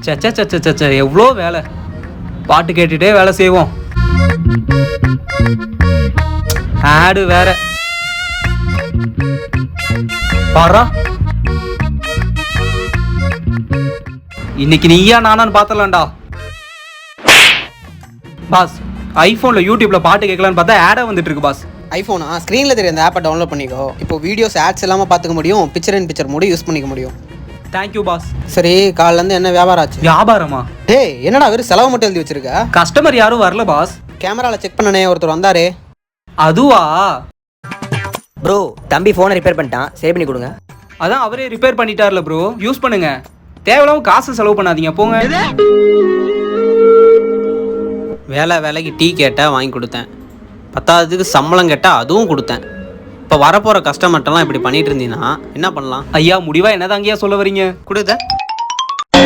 சச்ச எவ்வளோ வேலை. பாட்டு கேட்டுட்டே வேலை செய்வோம். ஆடு வேற பாரா. இன்னைக்கு நீயா நானான்னு பார்த்தலாம்டா. பாஸ் ஐஃபோனில் யூடியூப்பில் பாட்டு கேட்கலான்னு பார்த்தா ஆடாக வந்துட்டு இருக்கு பாஸ். ஐஃபோனா ஸ்க்ரீனில் தெரிய அந்த ஆப்பை டவுன்லோட் பண்ணிக்கோ. இப்போ வீடியோஸ் ஆட்ஸ் இல்லாமல் பார்த்துக்க முடியும். பிக்சர் இன் பிக்சர் மூடி யூஸ் பண்ணிக்க முடியும். Thank you boss. சரி, காலிலேருந்து என்ன வியாபாரம் ஆச்சு? வியாபாரமா? டேய், என்னடா வெறும் செலவு மட்டும் எழுதி வச்சிருக்க? கஸ்டமர் யாரும் வரல பாஸ். கேமராவில் செக் பண்ணனே ஒருத்தர் வந்தாரே. அதுவா? ப்ரோ, தம்பி ஃபோனை ரிப்பேர் பண்ணிட்டான், சேவ் பண்ணி கொடுங்க. அதான் அவரே ரிப்பேர் பண்ணிட்டார்ல ப்ரோ, யூஸ் பண்ணுங்க. தேவையில்லாம காசு செலவு பண்ணாதீங்க, போங்க. வேலைக்கு டீ கேட்டால் வாங்கி கொடுத்தேன். பத்தாவதுக்கு சம்பளம் கேட்டால் அதுவும் கொடுத்தேன். இப்போ வரப்போகிற கஸ்டமர்ட்டெல்லாம் இப்படி பண்ணிட்டு இருந்தீங்கன்னா என்ன பண்ணலாம்? ஐயா முடிவா என்னதாங்கய்யா சொல்ல வரீங்க? கொடுத்த